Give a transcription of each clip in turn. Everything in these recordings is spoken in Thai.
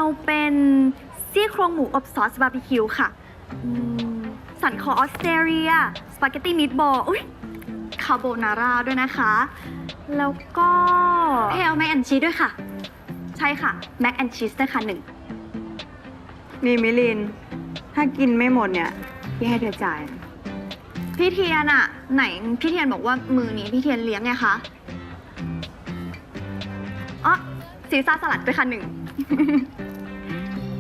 เอาเป็นซี่โครงหมูอบซอสบาร์บีคิวค่ะสันคอออสเตรเลียสปาเกตตี้มิตบอลอุ้ยคาโบนาร่าด้วยนะคะ แล้วก็เพลแมคแอนชีสด้วยค่ะ ใช่ค่ะแมคแอนชีสด้วยค่ะ1นี่มิลิน ถ้ากินไม่หมดเนี่ยพี่ให้เธอจ่าย พี่เทียนอะไหนพี่เทียนบอกว่ามือนี้พี่เทียนเลี้ยงไงคะอ๋อซีซ่าสลัดด้วยค่ะ1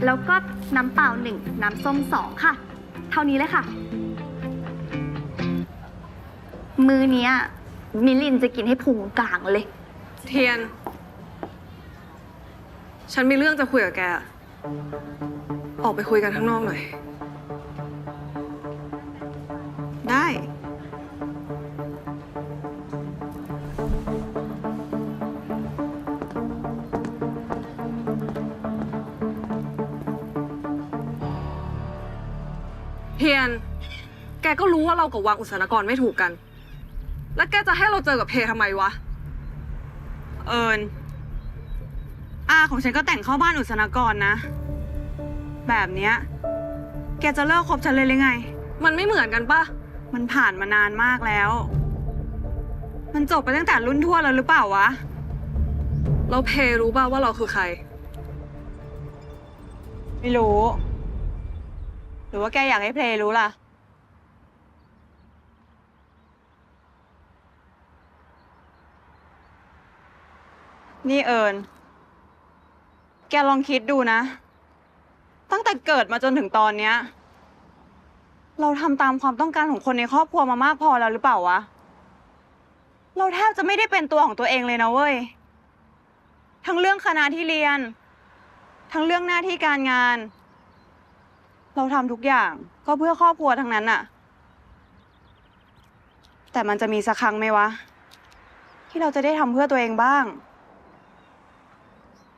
แล้วก็น้ำเปล่า1น้ำส้ม2ค่ะเท่านี้เลยค่ะ มือเนี้ยมิลินจะกินให้พุงกลางเลย เทียน ฉันมีเรื่องจะคุยกับแก ออกไปคุยกันข้างนอกหน่อย ได้ เทียน แกก็รู้ว่าเรากับวังอุษนกรไม่ถูกกัน แล้วแกจะให้เราเจอกับเพทำไมวะ เอิญอาของฉันก็แต่งเข้าบ้านอุษนกรนะ แบบเนี้ยแกจะเลิกคบฉันเลยหรือไง มันไม่เหมือนกันปะ มันผ่านมานานมากแล้ว มันจบไปตั้งแต่รุ่นทวดแล้วหรือเปล่าวะ เราเพรู้ป่ะว่าเราคือใคร ไม่รู้ หรือว่าแกอยากให้เพลย์รู้ล่ะ นี่เอิญแกลองคิดดูนะ ตั้งแต่เกิดมาจนถึงตอนเนี้ย เราทำตามความต้องการของคนในครอบครัวมามากพอแล้วหรือเปล่าวะ เราแทบจะไม่ได้เป็นตัวของตัวเองเลยนะเว้ย ทั้งเรื่องคณะที่เรียน ทั้งเรื่องหน้าที่การงาน เราทำทุกอย่างก็เพื่อครอบครัวทั้งนั้นอะแต่มันจะมีสักครั้งไหมวะ ที่เราจะได้ทำเพื่อตัวเองบ้าง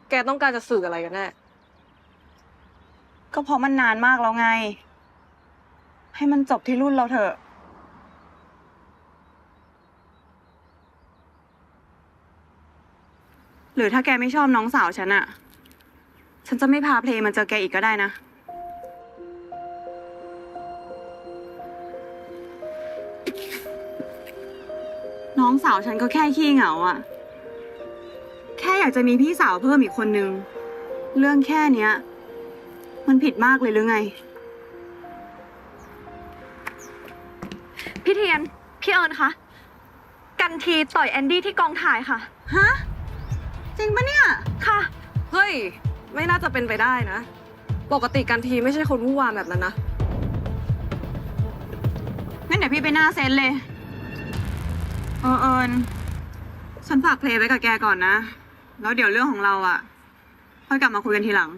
แกต้องการจะสื่ออะไรกันแน่ ก็เพราะมันนานมากแล้วไง ให้มันจบที่รุ่นเราเถอะ หรือถ้าแกไม่ชอบน้องสาวฉันอะฉันจะไม่พาเพลงมาเจอแกอีกก็ได้นะ น้องสาวฉันก็แค่ขี้เหงาอะแค่อยากจะมีพี่สาวเพิ่มอีกคนนึง เรื่องแค่เนี้ย มันผิดมากเลยหรือไง พี่เทียน พี่เอิญคะ กันทีต่อยแอนดี้ที่กองถ่ายค่ะ ฮะ จริงปะเนี่ย ค่ะ เฮ้ย ไม่น่าจะเป็นไปได้นะ ปกติกันทีไม่ใช่คนวุ่นวายแบบนั้นนะ งั้นเดี๋ยวพี่ไปหน้าเซ็นเลย เอิญฉันฝากเพลงไว้กับแกก่อนนะ แล้วเดี๋ยวเรื่องของเราอ่ะ ค่อยกลับมาคุยกันทีหลัง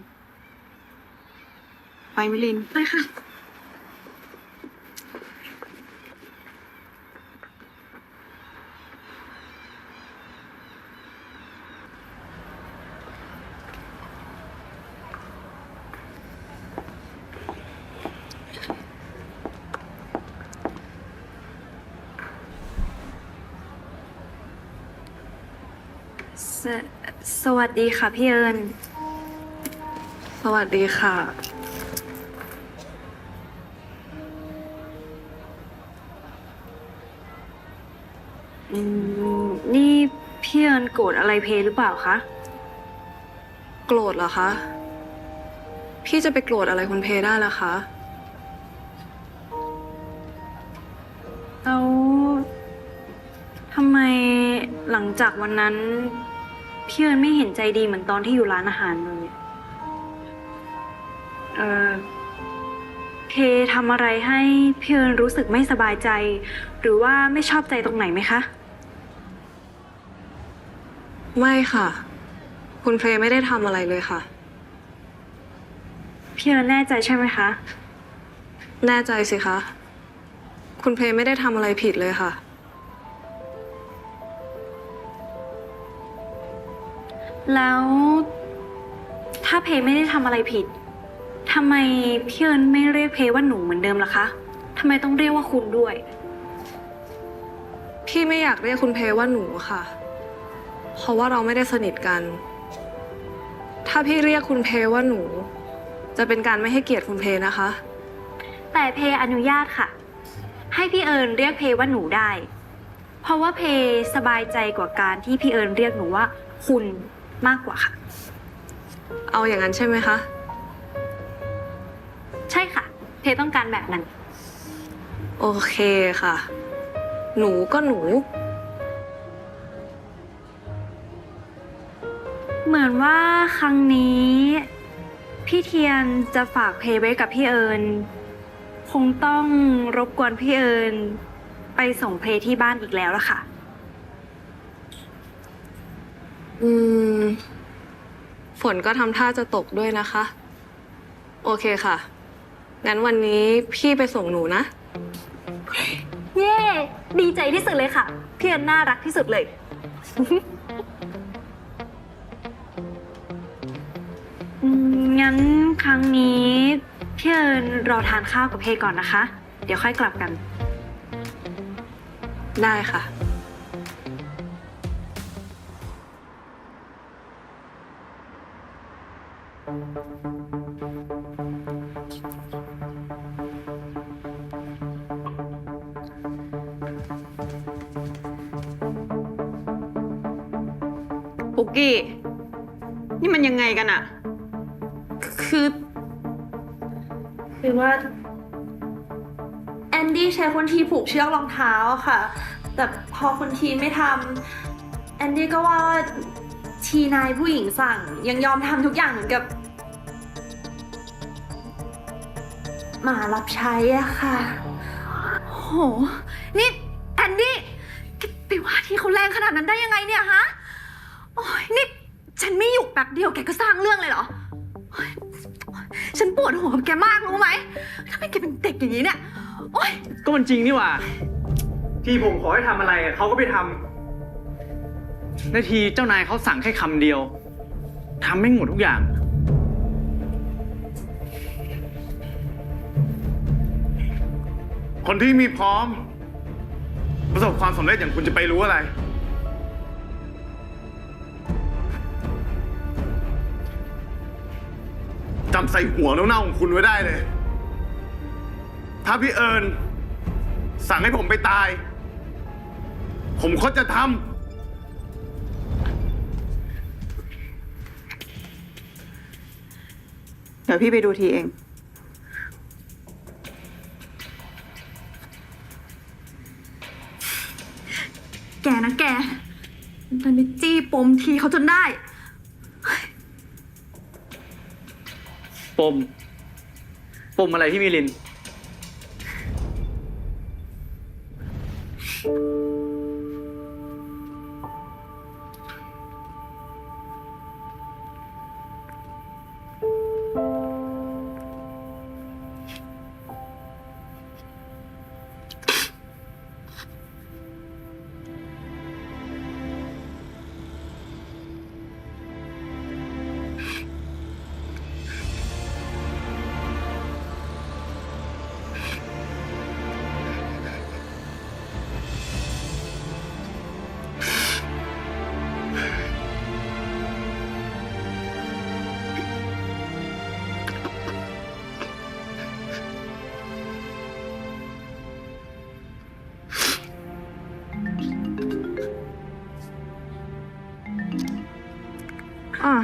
ไปมิลิน ไปค่ะ สสวัสดีค่ะพี่เอิญ สวัสดีค่ะ นี่พี่เอิญโกรธอะไรเพหรือเปล่าคะ โกรธเหรอคะ พี่จะไปโกรธอะไรคุณเพได้ล่ะคะ แล้วทำไมหลังจากวันนั้นพี่เอิญไม่เห็นใจดีเหมือนตอนที่อยู่ร้านอาหารเลยเพทำอะไรให้พี่เอิญรู้สึกไม่สบายใจ หรือว่าไม่ชอบใจตรงไหนไหมคะ ไม่ค่ะ คุณเพไม่ได้ทำอะไรเลยค่ะ พี่เอิญแน่ใจใช่ไหมคะ แน่ใจสิคะ คุณเพไม่ได้ทำอะไรผิดเลยค่ะ แล้วถ้าเพไม่ได้ทำอะไรผิดทำไมพี่เอิญไม่เรียกเพว่าหนูเหมือนเดิมล่ะคะทำไมต้องเรียกว่าคุณด้วย พี่ไม่อยากเรียกคุณเพว่าหนูค่ะ เพราะว่าเราไม่ได้สนิทกัน ถ้าพี่เรียกคุณเพว่าหนู จะเป็นการไม่ให้เกียรติคุณเพนะคะ แต่เพอนุญาตค่ะ ให้พี่เอิญเรียกเพว่าหนูได้ เพราะว่าเพสบายใจกว่าการที่พี่เอิญเรียกหนูว่าคุณมากกว่าค่ะ เอาอย่างนั้นใช่ไหมคะ ใช่ค่ะ เพต้องการแบบนั้น โอเคค่ะ หนูก็หนู เหมือนว่าครั้งนี้พี่เทียนจะฝากเพไว้กับพี่เอิญคงต้องรบกวนพี่เอิญไปส่งเพที่บ้านอีกแล้วล่ะค่ะ อืม ฝนก็ทำท่าจะตกด้วยนะคะ โอเคค่ะ งั้นวันนี้พี่ไปส่งหนูนะ เย้ ดีใจที่สุดเลยค่ะ พี่เอิญน่ารักที่สุดเลย งั้นครั้งนี้พี่เอิญรอทานข้าวกับเพก่อนนะคะ เดี๋ยวค่อยกลับกัน ได้ค่ะ ปุกกี้ นี่มันยังไงกันอะ คือว่าแอนดี้ใช้คนทีผูกเชือกรองเท้าค่ะ แต่พอคนทีไม่ทำแอนดี้ก็ว่าทีนายผู้หญิงสั่งยังยอมทำทุกอย่างเหมือนกับหมารับใช้อะค่ะ โห นี่แอนดี้แกไปว่าที่เขาแรงขนาดนั้นได้ยังไงเนี่ยฮะ โอ้ยนี่ฉันไม่อยู่แป๊บเดียวแกก็สร้างเรื่องเลยเหรอโอ๊ยฉันปวดหัวกับแกมากรู้ไหมทำไมแกเป็นเด็กอย่างนี้เนี่ย โอ๊ย ก็มันจริงนี่หว่า ที่ผมขอให้ทำอะไรเขาก็ไปทำนาทีเจ้านายเขาสั่งแค่คำเดียวทำไม่หมดทุกอย่าง คนที่มีพร้อม ประสบความสำเร็จอย่างคุณจะไปรู้อะไร จำใส่หัวเน่าๆของคุณไว้ได้เลย ถ้าพี่เอิญสั่งให้ผมไปตาย ผมก็จะทำ เดี๋ยวพี่ไปดูทีเอง แกนะแกดันไปจี้ปมทีเขาจนได้ ปมอะไรพี่มิลิน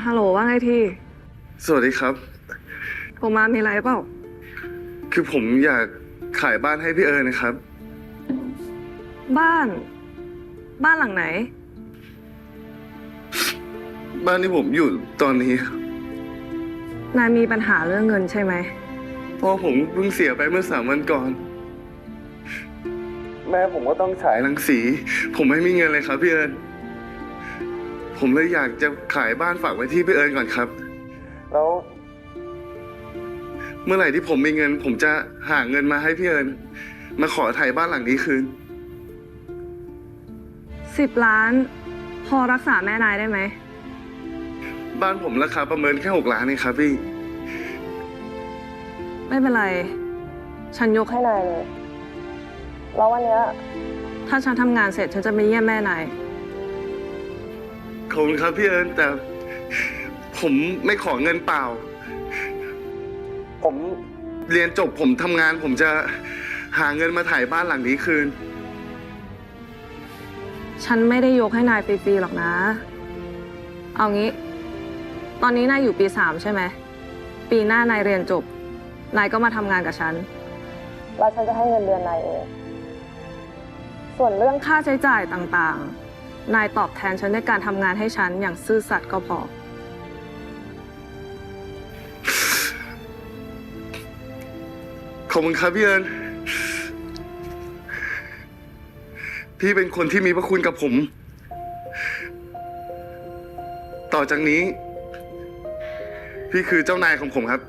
ฮัลโหลว่าไงที สวัสดีครับ โทรมามีอะไรเปล่า คือผมอยากขายบ้านให้พี่เอิญนะครับ บ้าน บ้านหลังไหน บ้านที่ผมอยู่ตอนนี้ นายมีปัญหาเรื่องเงินใช่ไหม พ่อผมเพิ่งเสียไปเมื่อ3 วันก่อน แม่ผมก็ต้องฉายรังสี ผมไม่มีเงินเลยครับพี่เอิญผมเลยอยากจะขายบ้านฝากไว้ที่พี่เอิญก่อนครับ แล้ว เมื่อไหร่ที่ผมมีเงิน ผมจะหาเงินมาให้พี่เอิญมาขอถ่ายบ้านหลังนี้คืน 10 ล้าน พอรักษาแม่นายได้ไหม บ้านผมราคาประเมินแค่6 ล้านเองครับพี่ ไม่เป็นไร ฉันยกให้นายเลย แล้ววันเนี้ยถ้าฉันทำงานเสร็จฉันจะไปเยี่ยมแม่นาย ขอบคุณครับพี่เอิญแต่ผ ผมไม่ขอเงินเปล่า ผมเรียนจบผมทำงาน ผมจะหาเงินมาถ่ายบ้านหลังนี้คืน ฉันไม่ได้ยกให้นายฟรีๆหรอกนะ เอางี้ ตอนนี้นายอยู่ปี 3 ใช่ไหม ปีหน้านายเรียนจบ นายก็มาทำงานกับฉัน แล้วฉันจะให้เงินเดือนนายเอง ส่วนเรื่องค่าใช้จ่ายต่างๆ นายตอบแทนฉันด้วยการทำงานให้ฉันอย่างซื่อสัตย์ก็พอ ขอบคุณครับพี่เอิญพี่เป็นคนที่มีพระคุณกับผม ต่อจากนี้ พี่คือเจ้านายของผมครับ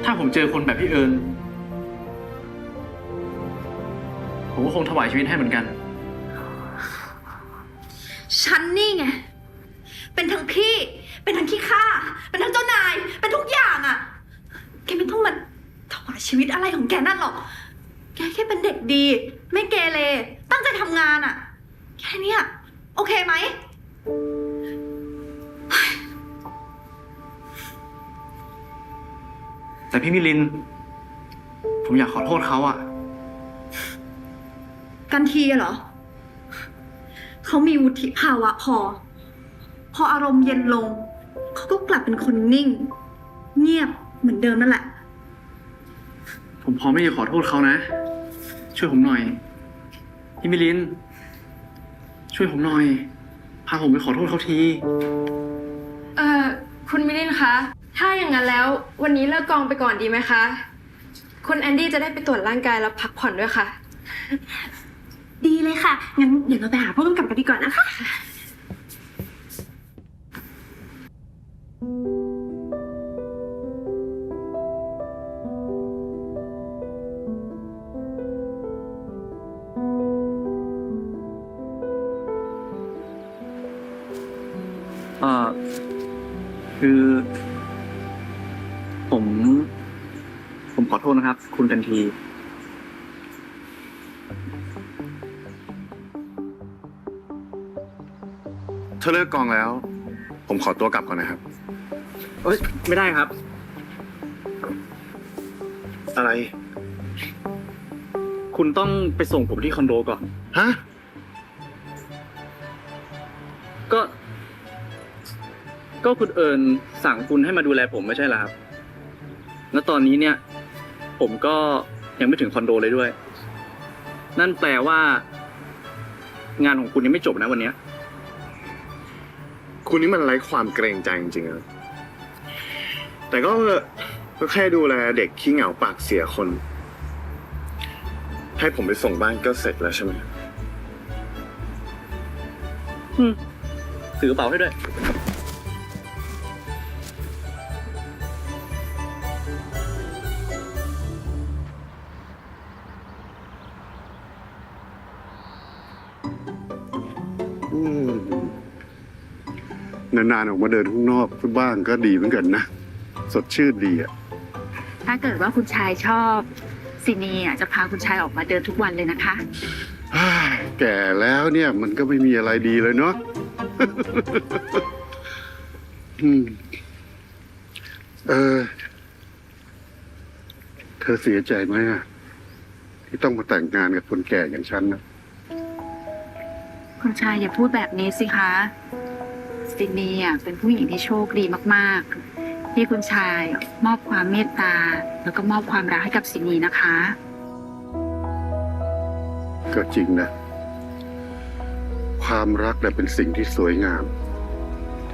ถ้าผมเจอคนแบบพี่เอิญผมก็คงถวายชีวิตให้เหมือนกัน ฉันนี่ไง เป็นทั้งพี่ เป็นทั้งขี้ข้า เป็นทั้งเจ้านาย เป็นทุกอย่างอะแกไม่ต้องมาถวายชีวิตอะไรของแกนั่นหรอก แกแค่เป็นเด็กดี ไม่เกเร ตั้งใจทำงานอะแค่เนี้ยโอเคไหม แต่พี่มิลิน ผมอยากขอโทษเขาอะ กันทีอะเหรอ เขามีวุฒิภาวะพออารมณ์เย็นลง เขาก็กลับเป็นคนนิ่ง เงียบเหมือนเดิมนั่นแหละ ผมพร้อมที่จะขอโทษเขานะ ช่วยผมหน่อย พี่มิลิน ช่วยผมหน่อย พาผมไปขอโทษเขาที คุณมิลินคะ ถ้าอย่างนั้นแล้ววันนี้เลิกกองไปก่อนดีไหมคะ คุณแอนดี้จะได้ไปตรวจร่างกายแล้วพักผ่อนด้วยค่ะ ดีเลยค่ะ งั้นเดี๋ยวเราไปหาผู้กำกับกันดีกว่านะคะ คือ ผมขอโทษนะครับ คุณกันที ถ้าเลิกกองแล้ว ผมขอตัวกลับก่อนนะครับ เอ้ย ไม่ได้ครับ อะไร คุณต้องไปส่งผมที่คอนโดก่อน ฮะ ก็คุณเอิญสั่งคุณให้มาดูแลผมไม่ใช่เหรอครับ แล้วตอนนี้เนี่ย ผมก็ยังไม่ถึงคอนโดเลยด้วย นั่นแปลว่า งานของคุณยังไม่จบนะวันเนี้ย คุณนี่มันไร้ความเกรงใจจริงๆนะแต่ก็แค่ดูแลเด็กขี้เหงาปากเสียคน ให้ผมไปส่งบ้านก็เสร็จแล้วใช่ไหม ถือกระเป๋าให้ด้วย นานๆออกมาเดินข้างนอกบ้างก็ดีเหมือนกันนะ สดชื่นดีอ่ะ ถ้าเกิดว่าคุณชายชอบซินีอ่ะจะพาคุณชายออกมาเดินทุกวันเลยนะคะ แก่แล้วเนี่ยมันก็ไม่มีอะไรดีเลยเนาะ อืมเธอเสียใจไหมอะที่ต้องมาแต่งงานกับคนแก่อย่างฉันนะ คุณชายอย่าพูดแบบนี้สิคะซินีอ่ะเป็นผู้หญิงที่โชคดีมากๆ ที่คุณชายมอบความเมตตา แล้วก็มอบความรักให้กับซินีนะคะ ก็จริงนะ ความรักเนี่ยเป็นสิ่งที่สวยงาม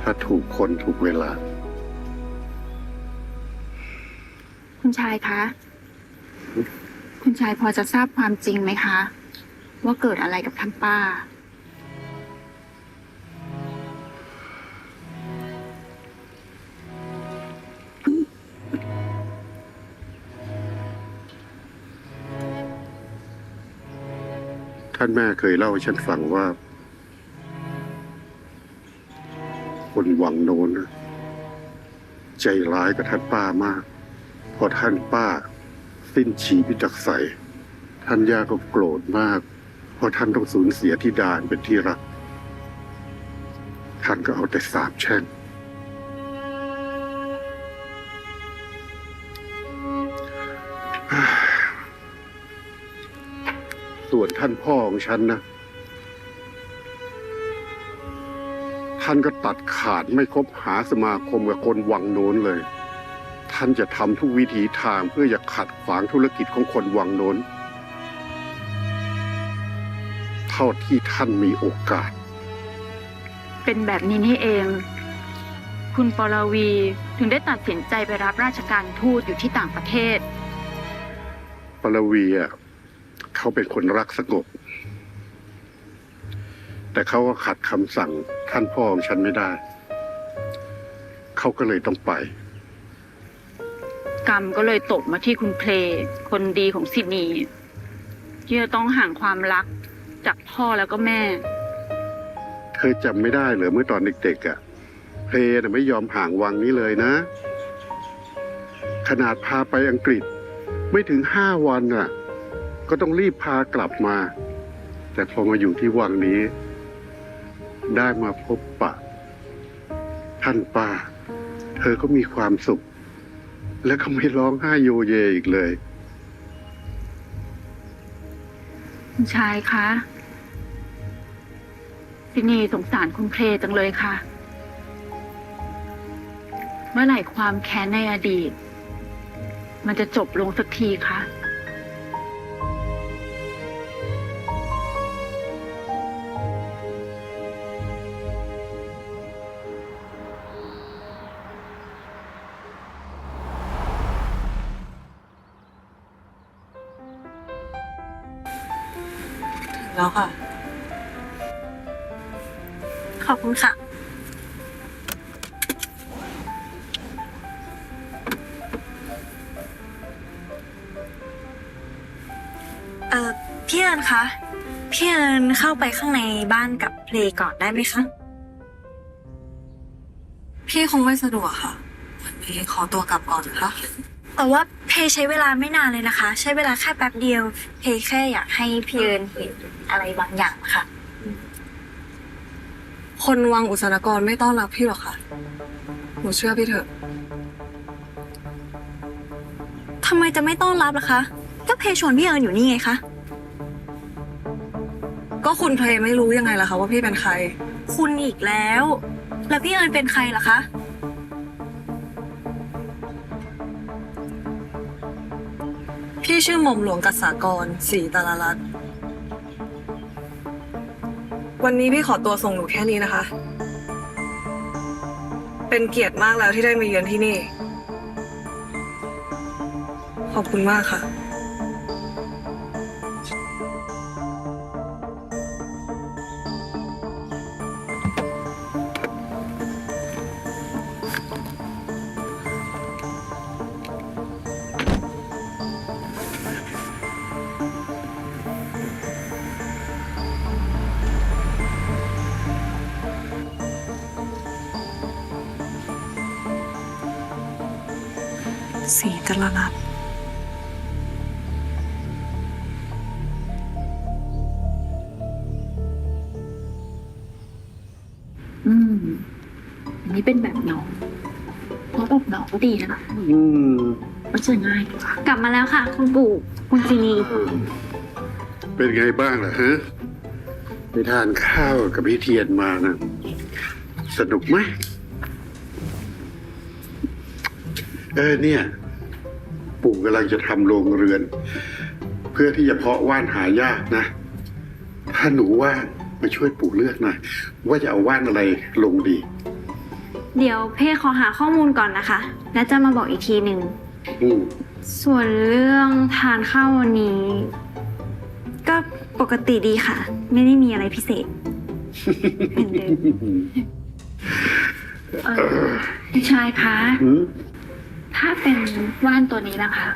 ถ้าถูกคนถูกเวลา คุณชายคะ คุณชายพอจะทราบความจริงไหมคะ ว่าเกิดอะไรกับท่านป้า ท่านแม่เคยเล่าให้ฉันฟังว่า คนวังโน้นน่ะใจร้ายกับท่านป้ามาก พอท่านป้าเสี สิ้นชีพิจักใสท่านย่าก็โกรธมาก เพราะท่านต้องสูญเสียธิดาเป็นที่รัก ท่านก็เอาแต่สาปแช่ง ส่วนท่านพ่อของฉันนะ ท่านก็ตัดขาดไม่คบหาสมาคมกับคนวังโน้นเลย ท่านจะทำทุกวิถีทางเพื่อจะขัดขวางธุรกิจของคนวังโน้น เท่าที่ท่านมีโอกาส เป็นแบบนี้นี่เอง คุณปรวีถึงได้ตัดสินใจไปรับราชการทูตอยู่ที่ต่างประเทศ ปรวีอ่ะเขาเป็นคนรักสงบ แต่เขาก็ขัดคำสั่งท่านพ่อของฉันไม่ได้ เขาก็เลยต้องไป กรรมก็เลยตกมาที่คุณเพลย์คนดีของซิดนีย์ที่จะต้องห่างความรักจากพ่อแล้วก็แม่ เธอจำไม่ได้เหรอเมื่อตอนเด็กๆอ่ะเพลน่ะไม่ยอมห่างวังนี้เลยนะ ขนาดพาไปอังกฤษไม่ถึง5 วันอ่ะ ก็ต้องรีบพากลับมา แต่พอมาอยู่ที่วังนี้ ได้มาพบปะ ท่านป้า เธอก็มีความสุข และก็ไม่ร้องไห้โยเยอีกเลย คุณชายคะซิดนีย์สงสารคุณเพลย์จังเลยค่ะ เมื่อไหร่ความแค้นในอดีต มันจะจบลงสักทีคะ แล้วค่ะ ขอบคุณค่ะ พี่เอิญคะ พี่เอิญเข้าไปข้างในบ้านกับเพลงก่อนได้ไหมคะ พี่คงไม่สะดวกค่ะพี่ขอตัวกลับก่อนนะคะ แต่ว่าเพใช้เวลาไม่นานเลยนะคะ ใช้เวลาแค่แป๊บเดียว เพแค่อยากให้พี่เอิญเห็นอะไรบางอย่างค่ะ คนวังอุษนกรไม่ต้อนรับพี่หรอกค่ะ หนูเชื่อพี่เถอะ ทำไมจะไม่ต้อนรับล่ะคะ ก็เพชวนพี่เอิญอยู่นี่ไงคะ ก็คุณเพลไม่รู้ยังไงล่ะคะว่าพี่เป็นใคร คุณอีกแล้ว แล้วพี่เอิญเป็นใครล่ะคะ พี่ชื่อหม่อมหลวงกษากรศรีตาลรัตน์วันนี้พี่ขอตัวส่งหนูแค่นี้นะคะ เป็นเกียรติมากแล้วที่ได้มาเยือนที่นี่ ขอบคุณมากค่ะ ศรีตาลรัตน์ อันนี้เป็นแบบหนองเพราะแบบหนองก็ดีนะคะ มันจะง่ายกว่า กลับมาแล้วค่ะ คุณปู่ คุณซีนี เป็นไงบ้างล่ะฮะไปทานข้าวกับพี่เทียนมานะ สนุกไหมเนี่ย ปู่กำลังจะทำโรงเรือน เพื่อที่จะเพาะว่านหายากนะ ถ้าหนูว่ามาช่วยปู่เลือกหน่อยว่าจะเอาว่านอะไรลงดี เดี๋ยวเพขอหาข้อมูลก่อนนะคะ แล้วจะมาบอกอีกทีหนึ่ง อืม ส่วนเรื่องทานข้าววันนี้ ก็ปกติดีค่ะ ไม่ได้มีอะไรพิเศษเหมือนเดิม คุณชายคะ หืม ถ้าเป็นว่านตัวนี้นะคะ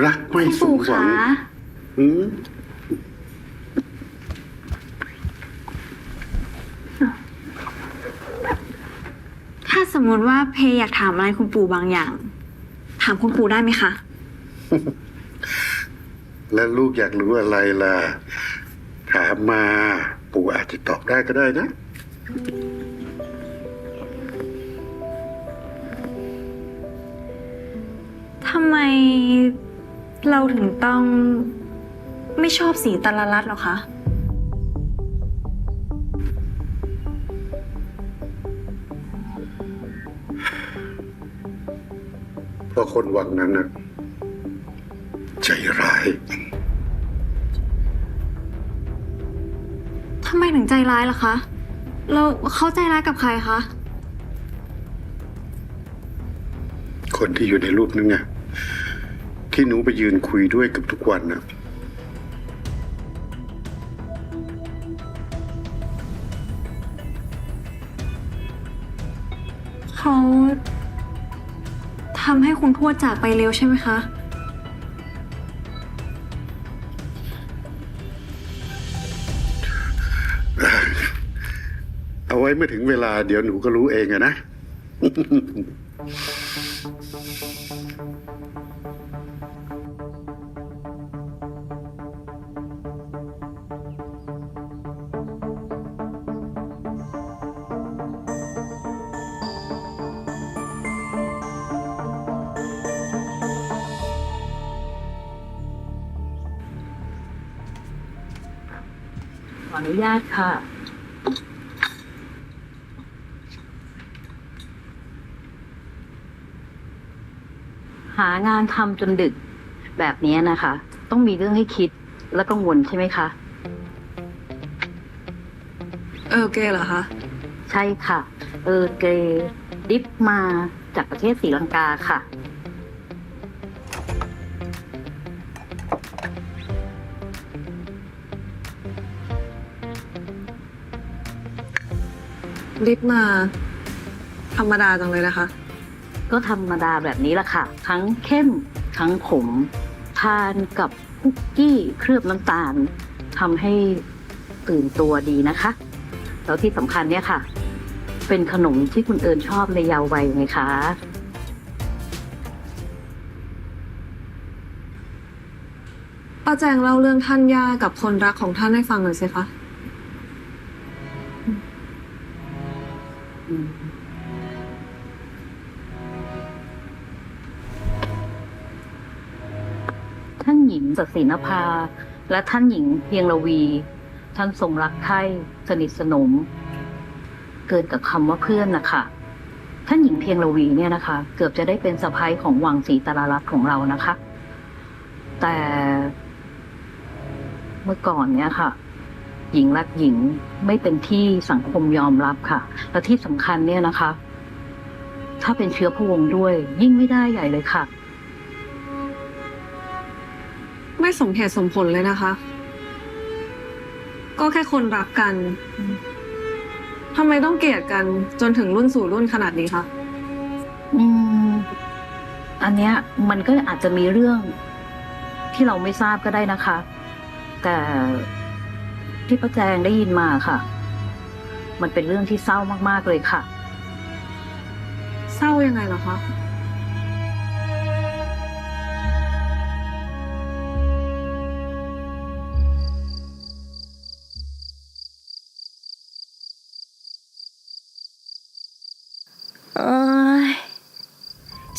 รักไม่สม ปู่ หวั คะ งหืม ถ้า สมมติว่าเพอยากถามอะไรคุณปู่บางอย่าง ถามคุณปู่ได้ไหมคะ แล้วลูกอยากรู้อะไรล่ะ ถามมา ปู่อาจจะตอบได้ก็ได้นะ ทำไมเราถึงต้องไม่ชอบสีตลรัตน์หรอคะ เพราะคนวังนั้นน่ะใจร้าย ทำไมถึงใจร้ายล่ะคะ เราเขาใจร้ายกับใครคะ คนที่อยู่ในรูปนั้นไงที่หนูไปยืนคุยด้วยกับทุกวันน่ะ เขาทำให้คุณทวดจากไปเร็วใช่ไหมคะ เอาไว้เมื่อถึงเวลาเดี๋ยวหนูก็รู้เองอะนะ ขออนุญาตค่ะ หางานทำจนดึกแบบนี้นะคะ ต้องมีเรื่องให้คิดและกังวลใช่ไหมคะ เกเหรอคะ ใช่ค่ะ เกรดิฟมาจากประเทศศรีลังกาค่ะ ลิฟต์มาธรรมดาจังเลยนะคะ ก็ธรรมดาแบบนี้แหละค่ะ ทั้งเข้มทั้งขมทานกับคุกกี้เคลือบน้ำตาลทำให้ตื่นตัวดีนะคะ แล้วที่สำคัญเนี่ยค่ะ เป็นขนมที่คุณเอิญชอบในเยาว์วัยไงคะ ป้าแจงเล่าเรื่องท่านย่ากับคนรักของท่านให้ฟังหน่อยสิคะ ท่านหญิงศศินภาและท่านหญิงเพียงละวี ท่านทรงรักใคร่สนิทสนม เกินกับคำว่าเพื่อนนะคะท่านหญิงเพียงละวีเนี่ยนะคะ เกือบจะได้เป็นสะใภ้ของวังศรีตรารัตน์ของเรานะคะ แต่เมื่อก่อนเนี่ยค่ะ หญิงรักหญิงไม่เป็นที่สังคมยอมรับค่ะ และที่สำคัญเนี่ยนะคะ ถ้าเป็นเชื้อพระวงศ์ด้วย ยิ่งไม่ได้ใหญ่เลยค่ะ ไม่สมเหตุสมผลเลยนะคะ ก็แค่คนรักกัน ทำไมต้องเกลียดกันจนถึงรุ่นสู่รุ่นขนาดนี้คะ อันเนี้ยมันก็อาจจะมีเรื่องที่เราไม่ทราบก็ได้นะคะ แต่ที่ป้าแจงได้ยินมาค่ะ มันเป็นเรื่องที่เศร้ามากๆเลยค่ะ เศร้ายังไงเหรอคะ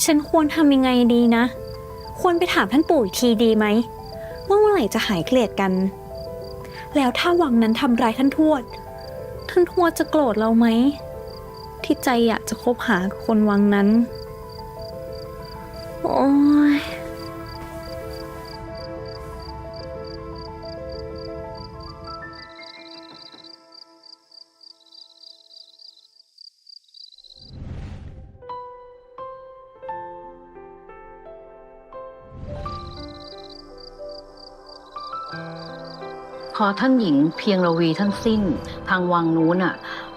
ฉันควรทำยังไงดีนะ ควรไปถามท่านปู่อีกทีดีไหมว่าเมื่อไหร่จะหายเกลียดกัน แล้วถ้าวังนั้นทำร้ายท่านทวดจะโกรธเราไหมที่ใจอยากจะคบหากับคนวังนั้น โอ้ย พอท่านหญิงเพียงละวีท่านสิ้นทางวังนู้น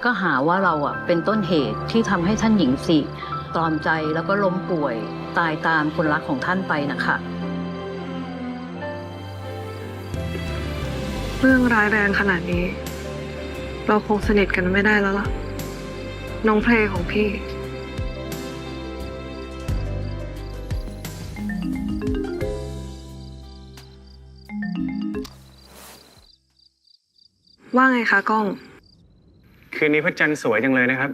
ก็หาว่าเราเป็นต้นเหตุที่ทำให้ท่านหญิงสิตรอมใจแล้วก็ล้มป่วยตายตามคนรักของท่านไปนะคะ เรื่องร้ายแรงขนาดนี้ เราคงสนิทกันไม่ได้แล้วล่ะ น้องเพลงของพี่ ว่าไงคะก้อง คืนนี้พระจันทร์สวยจังเลยนะครับ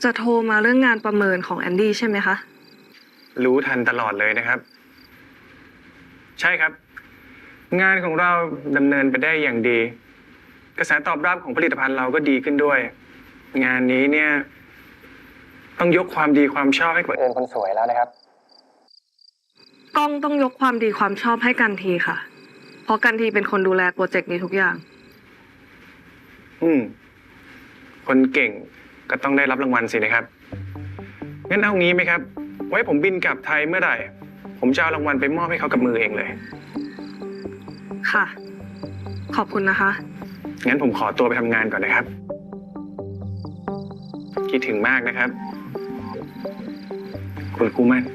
จะโทรมาเรื่องงานประเมินของแอนดี้ใช่ไหมคะ รู้ทันตลอดเลยนะครับ ใช่ครับ งานของเราดำเนินไปได้อย่างดี กระแสตอบรับของผลิตภัณฑ์เราก็ดีขึ้นด้วย งานนี้เนี่ยต้องยกความดีความชอบให้กับเอิญคนสวยแล้วนะครับ ก้องต้องยกความดีความชอบให้กันทีค่ะ เพราะกันทีเป็นคนดูแลโปรเจกต์นี้ทุกอย่าง คนเก่งก็ต้องได้รับรางวัลสินะครับ งั้นเอางี้ไหมครับ ไว้ผมบินกลับไทยเมื่อไหร่ ผมจะเอารางวัลไปมอบให้เขากับมือเองเลย ค่ะ ขอบคุณนะคะ งั้นผมขอตัวไปทำงานก่อนนะครับ คิดถึงมากนะครับ คุณคู่มั่น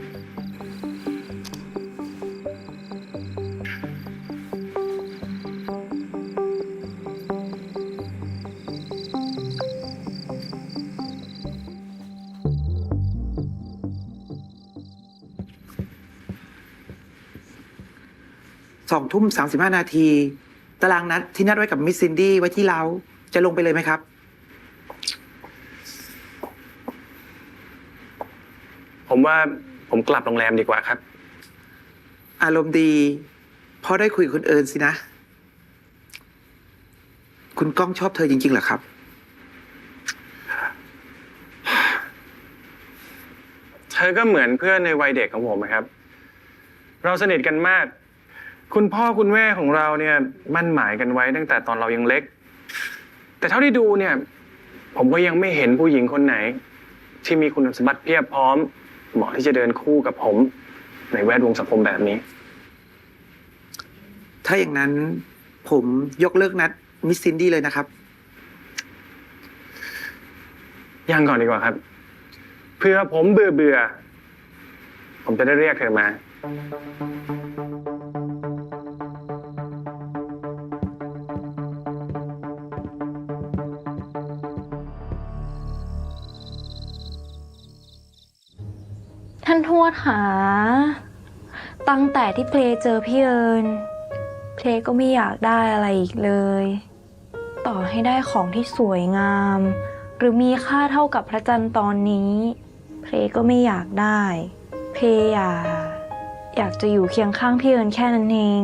2:35 นาทีตารางนัดที่นัดไว้กับมิสซินดี้ไว้ที่เราจะลงไปเลยไหมครับ ผมว่าผมกลับโรงแรมดีกว่าครับ อารมณ์ดีเพราะได้คุยกับคุณเอิญสินะ คุณก้องชอบเธอจริงๆเหรอครับ เธอก็เหมือนเพื่อนในวัยเด็กของผมนะครับ เราสนิทกันมาก คุณพ่อคุณแม่ของเราเนี่ยมั่นหมายกันไว้ตั้งแต่ตอนเรายังเล็ก แต่เท่าที่ดูเนี่ยผมก็ยังไม่เห็นผู้หญิงคนไหน ที่มีคุณสมบัติเพียบพร้อมเหมาะที่จะเดินคู่กับผมในแวดวงสังคมแบบนี้ ถ้าอย่างนั้นผมยกเลิกนัดมิสซินดี้เลยนะครับ ยังก่อนดีกว่าครับ เพื่อผมเบื่อผมจะได้เรียกเธอมา ท่านทวดค่ะตั้งแต่ที่เพลเจอพี่เอิญเพลก็ไม่อยากได้อะไรอีกเลย ต่อให้ได้ของที่สวยงาม หรือมีค่าเท่ากับพระจันทร์ตอนนี้ เพลก็ไม่อยากได้ เพลอยากจะอยู่เคียงข้างพี่เอิญแค่นั้นเอง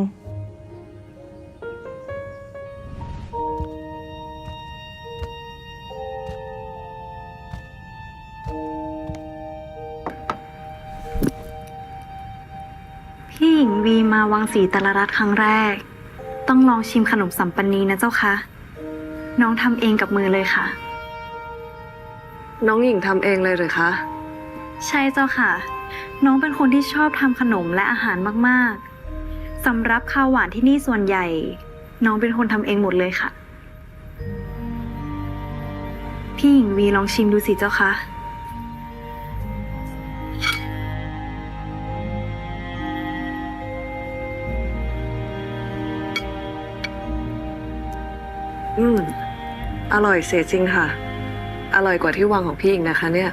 พี่หญิงวีมาวังศรีตรรัตน์ครั้งแรก ต้องลองชิมขนมสัมปันนีนะเจ้าคะน้องทำเองกับมือเลยค่ะ น้องหญิงทำเองเลยหรือคะ ใช่เจ้าค่ะ น้องเป็นคนที่ชอบทำขนมและอาหารมากๆสำหรับข้าวหวานที่นี่ส่วนใหญ่ น้องเป็นคนทำเองหมดเลยค่ะ พี่หญิงวีลองชิมดูสิเจ้าคะ อร่อยเสียจริงค่ะ อร่อยกว่าที่วังของพี่อีกนะคะเนี่ย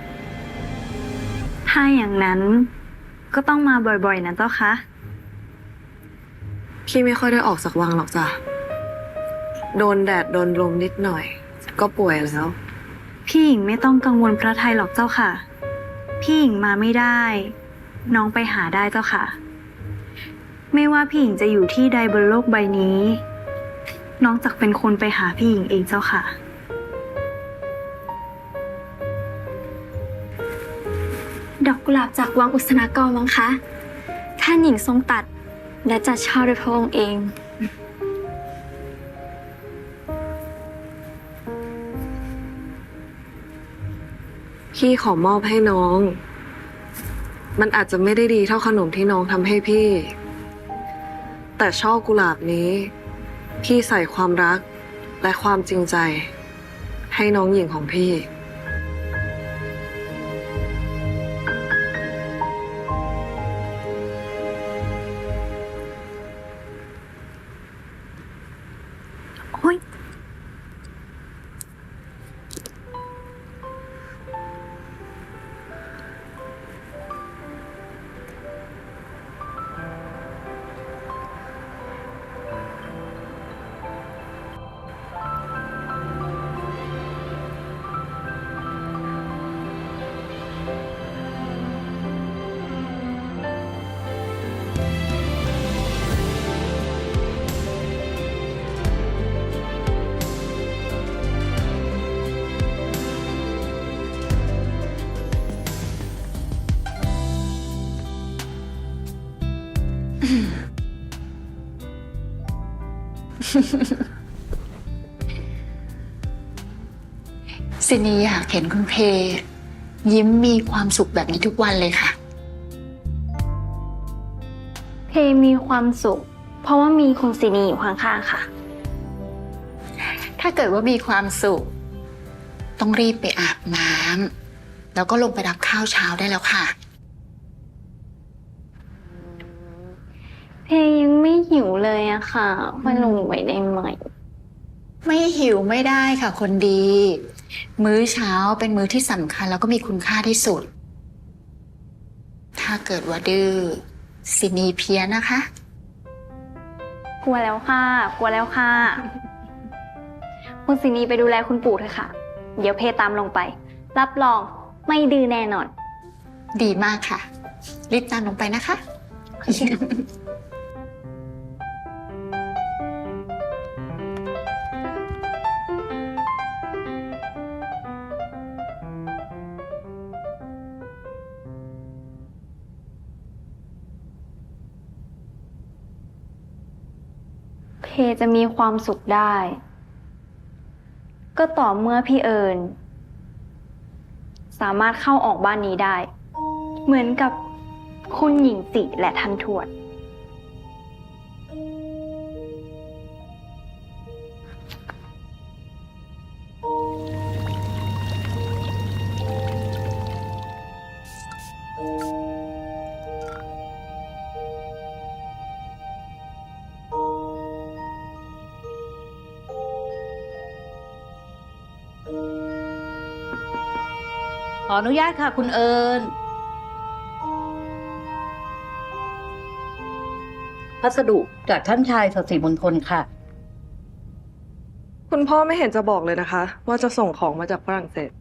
ถ้าอย่างนั้นก็ต้องมาบ่อยๆนะเจ้าคะ พี่ไม่ค่อยได้ออกจากวังหรอกจ้ะ โดนแดดโดนลมนิดหน่อย ก็ป่วยแล้ว พี่หญิงไม่ต้องกังวลพระทัยหรอกเจ้าค่ะ พี่หญิงมาไม่ได้ น้องไปหาได้เจ้าค่ะ ไม่ว่าพี่หญิงจะอยู่ที่ใดบนโลกใบนี้ น้องจักเป็นคนไปหาพี่หญิงเองเจ้าค่ะ ดอกกุหลาบจากวังอุษนากรวังคะ ท่านหญิงทรงตัดและจัดช่อโดยพระองค์เอง พี่ขอมอบให้น้อง มันอาจจะไม่ได้ดีเท่าขนมที่น้องทำให้พี่ แต่ช่อกุหลาบนี้ พี่ใส่ความรักและความจริงใจ ให้น้องหญิงของพี่ โอ๊ย ซินีอยากเห็นคุณเพยิ้มมีความสุขแบบนี้ทุกวันเลยค่ะ เพมีความสุข เพราะว่ามีคุณซินีอยู่ข้างๆค่ะ ถ้าเกิดว่ามีความสุข ต้องรีบไปอาบน้ำแล้วก็ลงไปรับข้าวเช้าได้แล้วค่ะ เพยังไม่หิวเลยอะค่ะมาลงไว้ได้ไหม ไม่หิวไม่ได้ค่ะคนดี มื้อเช้าเป็นมื้อที่สำคัญแล้วก็มีคุณค่าที่สุด ถ้าเกิดว่าดื้อซินีเพี้ยนนะคะ กลัวแล้วค่ะ กลัวแล้วค่ะ คุณซินีไปดูแลคุณปู่เถอะค่ะ เดี๋ยวเพตามลงไป รับรองไม่ดื้อแน่นอน ดีมากค่ะ รีบตามลงไปนะคะ เพจะมีความสุขได้ ก็ต่อเมื่อพี่เอิญสามารถเข้าออกบ้านนี้ได้ เหมือนกับคุณหญิงจิและท่านทวด ขออนุญาตค่ะคุณเอิญพัสดุจากท่านชายสศิมณฑลค่ะ คุณพ่อไม่เห็นจะบอกเลยนะคะ ว่าจะส่งของมาจากฝรั่งเศส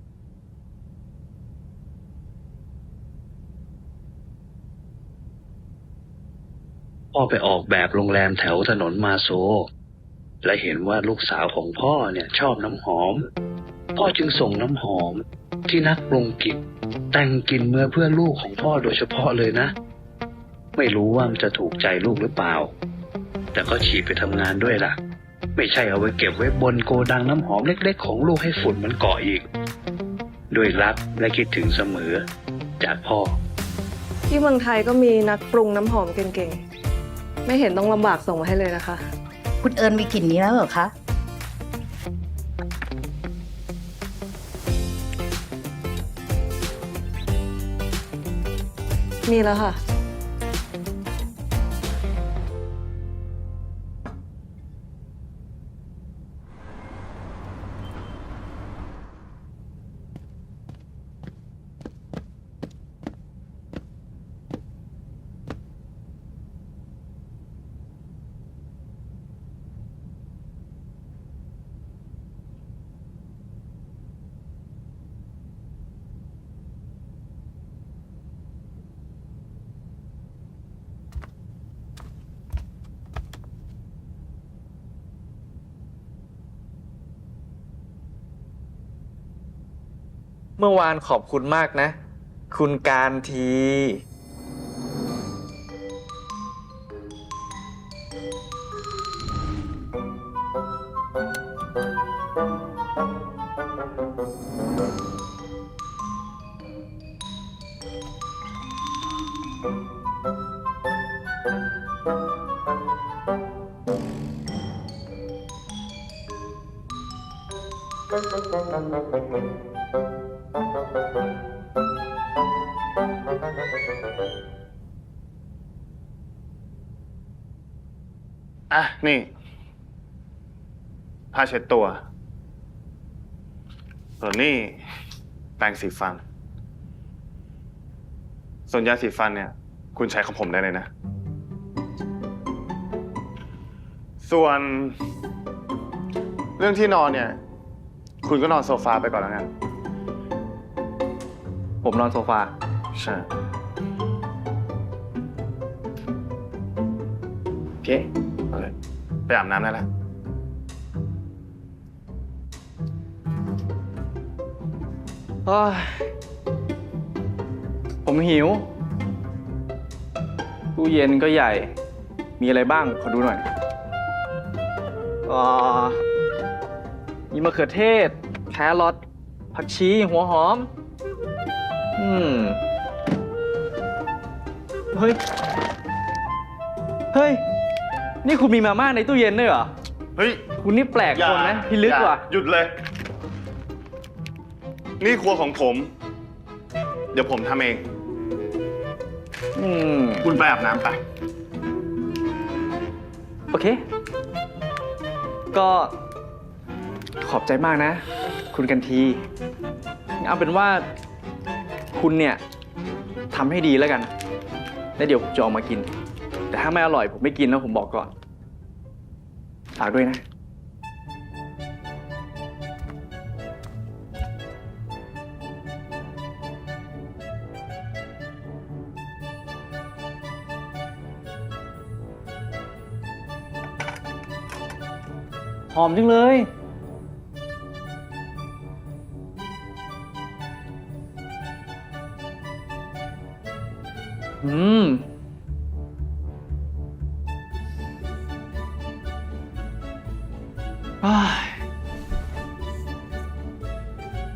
พ่อไปออกแบบโรงแรมแถวถนนมาโซ และเห็นว่าลูกสาวของพ่อเนี่ยชอบน้ำหอม พ่อจึงส่งน้ำหอมที่นักปรุงกลิ่นแต่งกลิ่นเมื่อเพื่อลูกของพ่อโดยเฉพาะเลยนะ ไม่รู้ว่ามันจะถูกใจลูกหรือเปล่า แต่ก็ฉีดไปทำงานด้วยล่ะ ไม่ใช่เอาไว้เก็บไว้บนโกดังน้ำหอมเล็กๆของลูกให้ฝุ่นมันเกาะอีก ด้วยรักและคิดถึงเสมอจากพ่อ ที่เมืองไทยก็มีนักปรุงน้ำหอมเก่งๆ ไม่เห็นต้องลำบากส่งมาให้เลยนะคะ คุณเอิญมีกลิ่นนี้แล้วเหรอคะ มีแล้วค่ะ เมื่อวานขอบคุณมากนะ คุณการที อ่ะ นี่ผ้าเช็ดตัวส่วนนี่แปรงสีฟัน ส่วนยาสีฟันเนี่ย คุณใช้ของผมได้เลยนะ ส่วนเรื่องที่นอนเนี่ย คุณก็นอนโซฟาไปก่อนแล้วกัน ผมนอนโซฟา ใช่ โอเค เอาเลยไปอาบน้ำได้แล้ว โอ้ยผมหิว ตู้เย็นก็ใหญ่ มีอะไรบ้างขอดูหน่อย โ มีมะเขือเทศ แครอทผักชีหัวหอม เฮ้ย นี่คุณมีมาม่าในตู้เย็นด้วยเหรอ เฮ้ย คุณนี่แปลกคนนะพิลึกว่ะ หยุดเลย นี่ครัวของผม เดี๋ยวผมทำเอง คุณไปอาบน้ำไป โอเค ก็ขอบใจมากนะ คุณกันที เอาเป็นว่าคุณเนี่ยทำให้ดีแล้วกัน แล้วเดี๋ยวผมจะออกมากิน แต่ถ้าไม่อร่อยผมไม่กินนะผมบอกก่อน ฝากด้วยนะ หอมจังเลย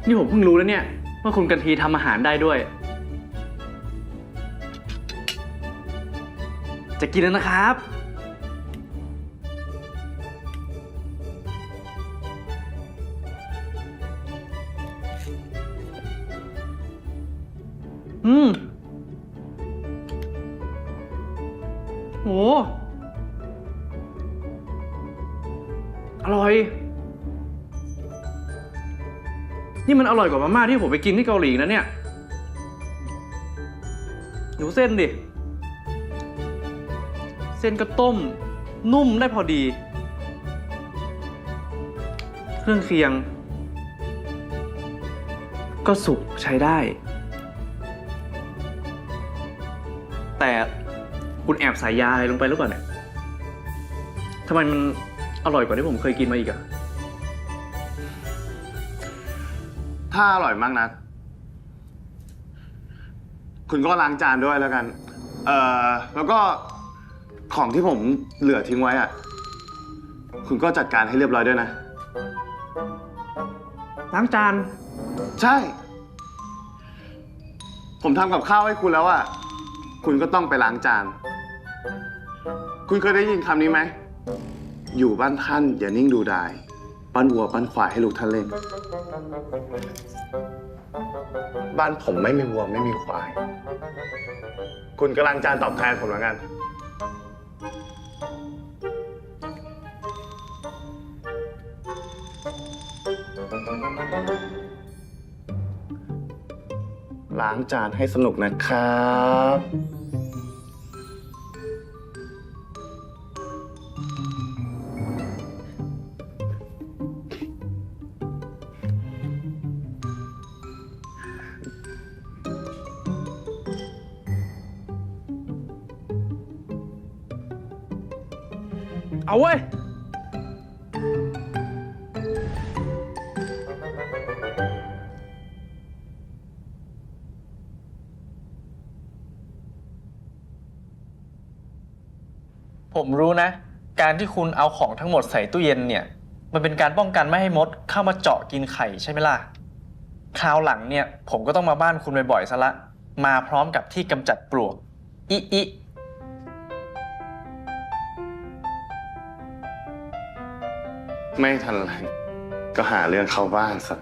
นี่ผมเพิ่งรู้แล้วเนี่ย ว่าคุณกันทีทำอาหารได้ด้วย จะกินแล้วนะครับ โห อร่อย นี่มันอร่อยกว่ามาม่าที่ผมไปกินที่เกาหลีนะเนี่ย ดูเส้นดิ เส้นก็ต้ม นุ่มได้พอดี เครื่องเคียง ก็สุกใช้ได้ แต่คุณแอบใส่ยาอะไรลงไปหรือเปล่าเนี่ย ทำไมมันอร่อยกว่าที่ผมเคยกินมาอีกอะ ถ้าอร่อยมากนะคุณก็ล้างจานด้วยแล้วกัน แล้วก็ของที่ผมเหลือทิ้งไว้อะคุณก็จัดการให้เรียบร้อยด้วยนะ ล้างจาน ใช่ ผมทำกับข้าวให้คุณแล้วอะคุณก็ต้องไปล้างจาน คุณเคยได้ยินคำนี้ไหม อยู่บ้านท่านอย่านิ่งดูดาย ปั้นวัวปั้นควายให้ลูกท่านเล่น บ้านผมไม่มีวัวไม่มีควาย คุณก็ล้างจานตอบแทนผมแล้วกัน ล้างจานให้สนุกนะครับ เอาเว้ย ผมรู้นะ การที่คุณเอาของทั้งหมดใส่ตู้เย็นเนี่ย มันเป็นการป้องกันไม่ให้มดเข้ามาเจาะกินไข่ใช่ไหมล่ะ คราวหลังเนี่ย ผมก็ต้องมาบ้านคุณบ่อยๆซะละ มาพร้อมกับที่กำจัดปลวก อิ ไม่ทันไรก็หาเรื่องเข้าบ้านซะ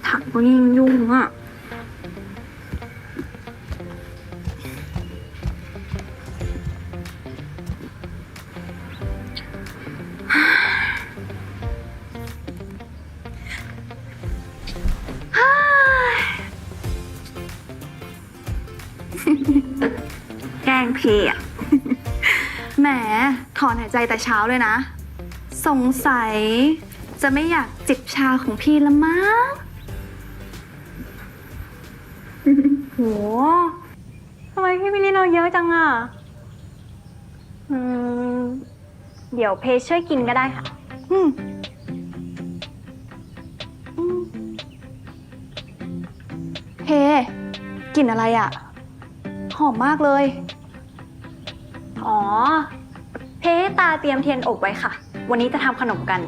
ถังก็ยิ่งยุ่งอ่ะ แกล้งพี่อ่ะ แหมถอนหายใจแต่เช้าเลยนะ สงสัยจะไม่อยากจิบชาของพี่ละมั้ง โห ทำไมพี่มิลลี่เราเยอะจังอ่ะ อืม เดี๋ยวเพช่วยกินก็ได้ค่ะ เพกลิ่นอะไรอะหอมมากเลย อ๋อ เพให้ตาเตรียมเทียนอบไว้ค่ะ วันนี้จะทำขนมกัน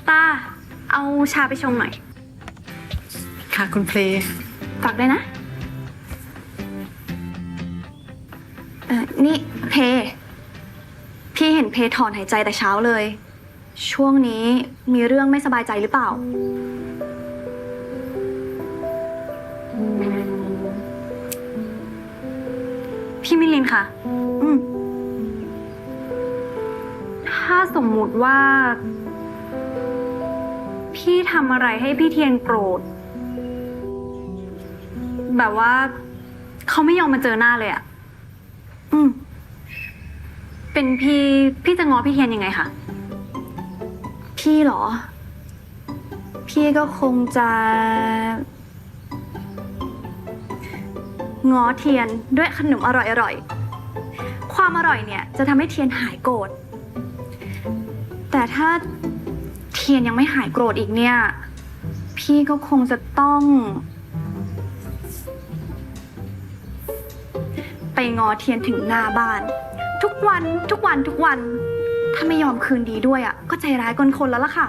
ตา เอาชาไปชงหน่อย ค่ะคุณเพล ฝากด้วยนะ นี่เพพี่เห็นเพถอนหายใจแต่เช้าเลย ช่วงนี้มีเรื่องไม่สบายใจหรือเปล่า พี่มิลินค่ะ ถ้าสมมุติว่า พี่ทำอะไรให้พี่เทียนโกรธ แบบว่าเขาไม่ยอมมาเจอหน้าเลยอะเป็นพี่จะง้อพี่เทียนยังไงคะ พี่เหรอ พี่ก็คงจะง้อเทียนด้วยขนมอร่อยๆ ความอร่อยเนี่ยจะทำให้เทียนหายโกรธ แต่ถ้าเทียนยังไม่หายโกรธอีกเนี่ย พี่ก็คงจะต้องไปง้อเทียนถึงหน้าบ้าน ทุกวัน ถ้าไม่ยอมคืนดีด้วยอ่ะก็ใจร้ายกนคนแล้วล่ะค่ะ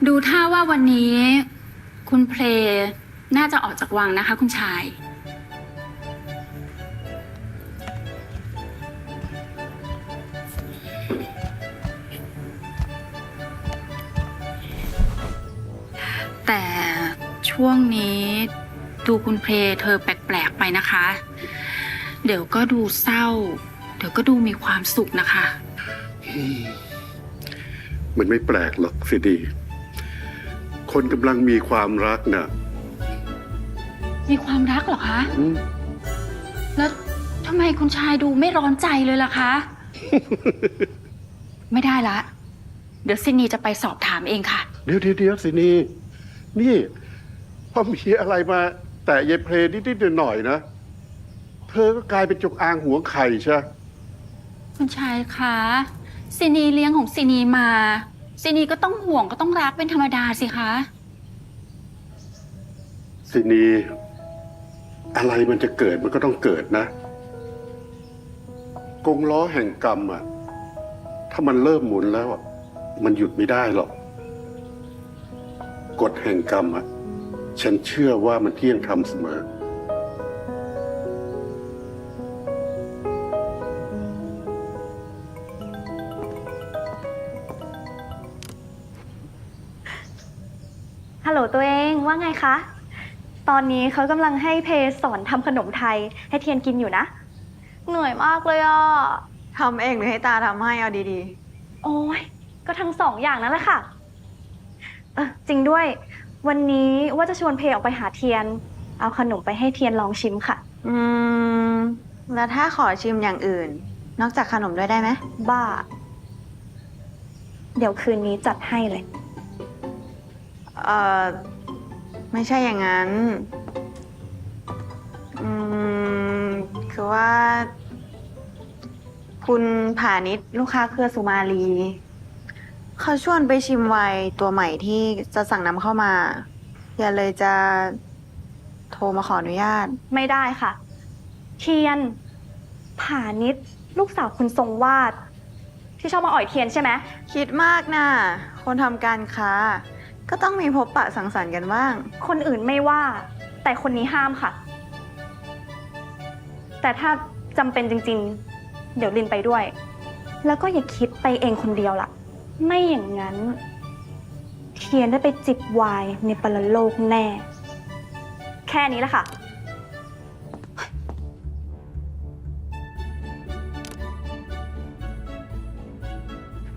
ดูท่าว่าวันนี้คุณเพลน่าจะออกจากวังนะคะคุณชาย แต่ช่วงนี้ดูคุณเพลเธอแปลกๆไปนะคะ เดี๋ยวก็ดูเศร้า เดี๋ยวก็ดูมีความสุขนะคะ มันไม่แปลกหรอกสิดี คนกำลังมีความรักน่ะ มีความรักเหรอคะ แล้วทำไมคุณชายดูไม่ร้อนใจเลยล่ะคะ ไม่ได้ละ เดี๋ยวซินีจะไปสอบถามเองค่ะ เดี๋ยวสินี่นี่พอมีอะไรมา แต่ยายเพลนิดๆหน่อยๆนะ เธอก็กลายเป็นจงอางหัวไข่ใช่ คุณชายคะซินีเลี้ยงของซินีมาซินีก็ต้องห่วงก็ต้องรักเป็นธรรมดาสิคะ สินีอะไรมันจะเกิดมันก็ต้องเกิดนะกงล้อแห่งกรรมอ่ะถ้ามันเริ่มหมุนแล้วอ่ะมันหยุดไม่ได้หรอกกฎแห่งกรรมอ่ะฉันเชื่อว่ามันเที่ยงธรรมเสมอ ฮัลโหลตัวเองว่าไงคะ ตอนนี้เขากำลังให้เพสอนทำขนมไทยให้เทียนกินอยู่นะ เหนื่อยมากเลยอ่ะ ทำเองหรือให้ตาทำให้เอาดี โอ้ยก็ทั้งสองอย่างนั่นแหละค่ะ จริงด้วย วันนี้ว่าจะชวนเพออกไปหาเทียน เอาขนมไปให้เทียนลองชิมค่ะ ๆ แล้วถ้าขอชิมอย่างอื่น นอกจากขนมด้วยได้ไหม บ้า เดี๋ยวคืนนี้จัดให้เลย ไม่ใช่อย่างนั้น คือว่า คุณผานิชลูกค้าเครือสุมาลี เขาชวนไปชิมไวน์ตัวใหม่ที่จะสั่งนำเข้ามา อย่าเลยจะโทรมาขออนุญาต ไม่ได้ค่ะ เทียน ผานิชลูกสาวคุณทรงวาด ที่ชอบมาอ่อยเทียนใช่ไหม คิดมากนะคนทำการค้า ก็ต้องมีพบปะสังสรรค์กันบ้าง คนอื่นไม่ว่า แต่คนนี้ห้ามค่ะ แต่ถ้าจำเป็นจริงๆ เดี๋ยวลินไปด้วย แล้วก็อย่าคิดไปเองคนเดียวล่ะ ไม่อย่างนั้น เทียนได้ไปจิบไวน์ในปรโลกแน่ แค่นี้แหละค่ะ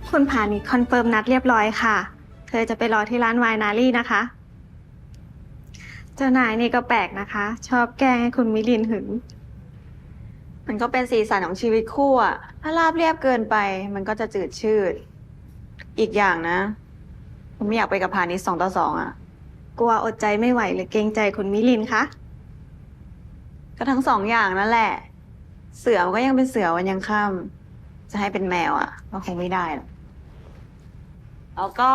คุณผานิชคอนเฟิร์มนัดเรียบร้อยค่ะ เธอจะไปรอที่ร้านไวน์นารี่นะคะ เจ้านายนี่ก็แปลกนะคะ ชอบแกล้งให้คุณมิลินหึง มันก็เป็นสีสันของชีวิตคู่อะถ้าราบเรียบเกินไป มันก็จะจืดชืด อีกอย่างนะ ผมไม่อยากไปกับพานิช2 ต่อ 2อะ กลัวอดใจไม่ไหวหรือเกรงใจคุณมิลินคะ ก็ทั้งสองอย่างนั่นแหละ เสือมันก็ยังเป็นเสือวันยังค่ำจะให้เป็นแมวอ่ะก็คงไม่ได้หรอกแล้วก็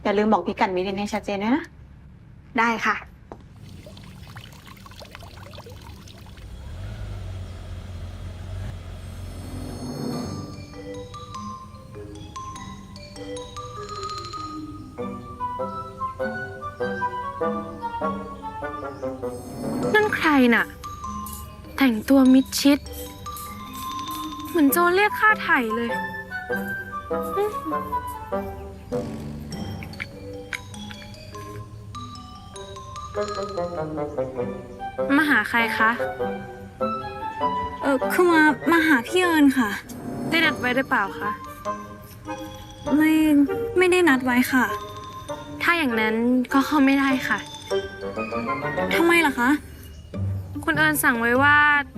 อย่าลืมบอกพี่กันมิลินให้ชัดเจนด้วยนะ ได้ค่ะ นั่นใครน่ะ แต่งตัวมิดชิด เหมือนโจรเรียกค่าไถ่เลย มาหาใครคะ คือมาหาพี่เอิญค่ะ ได้นัดไว้หรือเปล่าคะ ไม่ได้นัดไว้ค่ะ ถ้าอย่างนั้นก็เข้าไม่ได้ค่ะ ทำไมล่ะคะ คุณเอิญสั่งไว้ว่า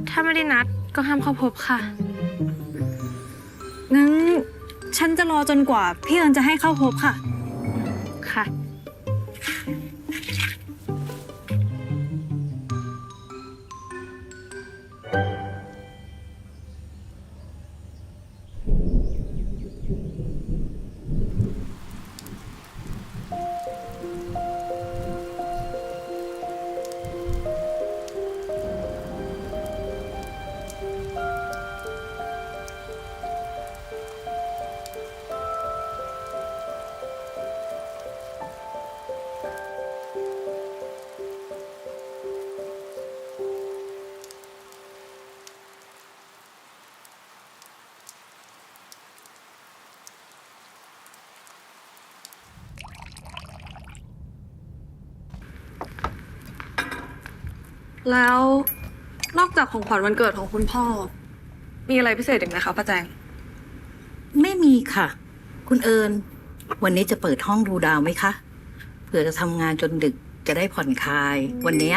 ถ้าไม่ได้นัดก็ห้ามเข้าพบค่ะ งั้นฉันจะรอจนกว่าพี่เอิญจะให้เข้าพบค่ะ ค่ะ แล้วนอกจากของขวัญวันเกิดของคุณพ่อ มีอะไรพิเศษอีกไหมคะป้าแจง ไม่มีค่ะ คุณเอิญวันนี้จะเปิดห้องดูดาวไหมคะเผื่อจะทำงานจนดึกจะได้ผ่อนคลาย วันนี้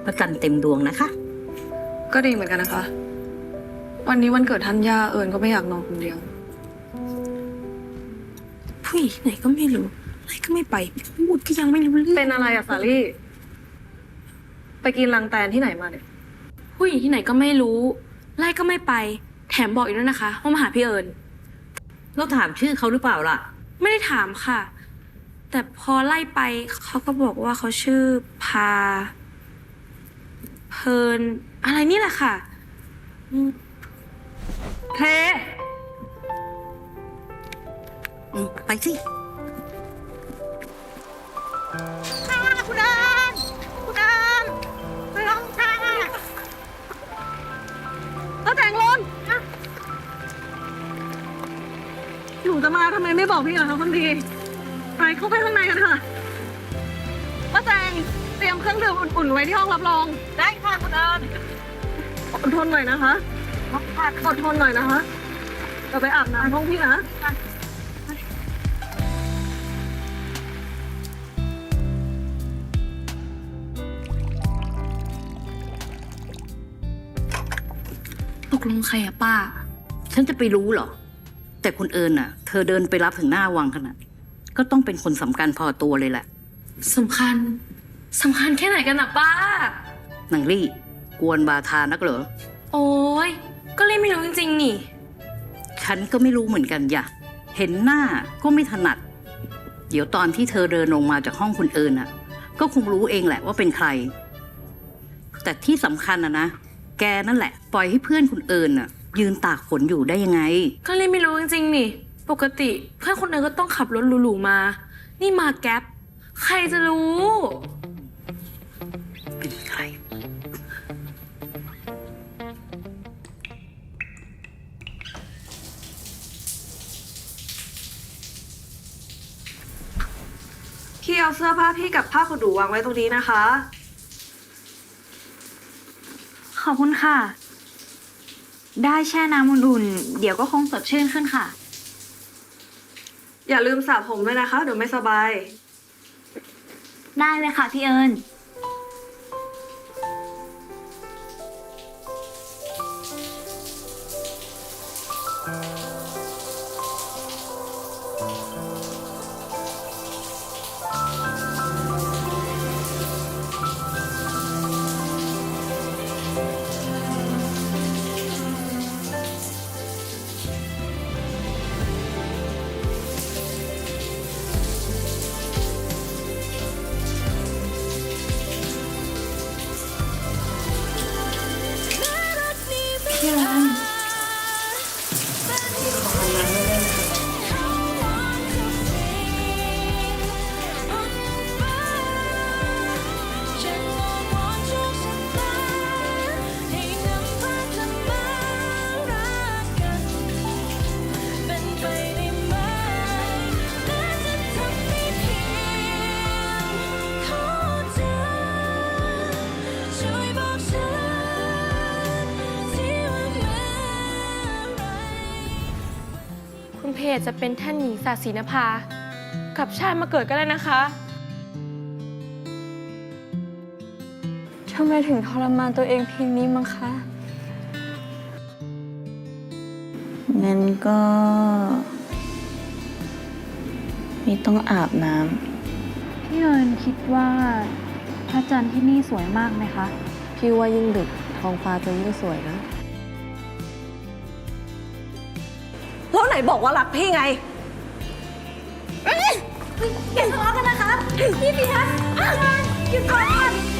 พระจันทร์เต็มดวงนะคะ ก็ดีเหมือนกันนะคะ วันนี้วันเกิดท่านย่าเอิญก็ไม่อยากนอนคนเดียว ผู้หญิงไหนก็ไม่รู้อะไรก็ไม่ไปพูดก็ยังไม่รู้เรื่อง เป็นอะไรอะสาลี่ ไปกินรังแตนที่ไหนมาเนี่ย ผู้หญิงที่ไหนก็ไม่รู้ ไล่ก็ไม่ไป แถมบอกอีกด้วยนะคะว่ามาหาพี่เอิญ เราถามชื่อเขาหรือเปล่าล่ะ ไม่ได้ถามค่ะ แต่พอไล่ไปเขาก็บอกว่าเขาชื่อพา เพลินอะไรนี่แหละค่ะ เท ไปสิ คุณเอิญคุณเอิญมาลงค่ะ ป้าแจงลนหนูจะมาทำไมไม่บอกพี่เอิญเขาคนดีไปเข้าไปข้างในกันค่ะป้าแจงเตรียมเครื่องดื่มอุ่นๆไว้ที่ห้องรับรอง ได้ค่ะคุณเอิญ อดทนหน่อยนะคะอดทนหน่อยนะคะเดี๋ยวไปอาบน้ำห้องพี่นะ ตกลงใครอะป้า ฉันจะไปรู้เหรอ แต่คุณเอิญน่ะ เธอเดินไปรับถึงหน้าวังขนาดก็ต้องเป็นคนสำคัญพอตัวเลยแหละ สำคัญแค่ไหนกันอะป้า นางลี่กวนบาทานักเหรอ โอ้ยก็เลยไม่รู้จริงๆนี่ ฉันก็ไม่รู้เหมือนกันอย่ะเห็นหน้าก็ไม่ถนัด เดี๋ยวตอนที่เธอเดินลงมาจากห้องคุณเอิญน่ะ ก็คงรู้เองแหละว่าเป็นใคร แต่ที่สำคัญนะแกนั่นแหละ ปล่อยให้เพื่อนคุณเอิญน่ะ ยืนตากฝนอยู่ได้ยังไง ก็เลยไม่รู้จริงๆนี่ ปกติเพื่อนคนนึงก็ต้องขับรถหรูๆมา นี่มาแก๊ปใครจะรู้ เป็นใคร พี่เอาเสื้อผ้าพี่กับผ้าขนหนูวางไว้ตรงนี้นะคะ ขอบคุณค่ะ ได้แช่น้ำอุ่นๆเดี๋ยวก็คงสดชื่นขึ้นค่ะ อย่าลืมสระผมด้วยนะคะ เดี๋ยวไม่สบาย ได้เลยค่ะพี่เอิญ พี่รัน คุณเพจจะเป็นท่านหญิงศาสีนภา กับชาติมาเกิดก็ได้นะคะ ทำไมถึงทรมานตัวเองเพียงนี้มั้งคะ งั้นก็ไม่ต้องอาบน้ำ พี่เอิญคิดว่าพระจันทร์ที่นี่สวยมากไหมคะ พี่ว่ายิ่งดึกท้องฟ้าจะยิ่งสวยนะ แล้วไหนบอกว่ารักพี่ไง อย่าทะเลาะกันนะคะ พี่เพียรหยุดก่อน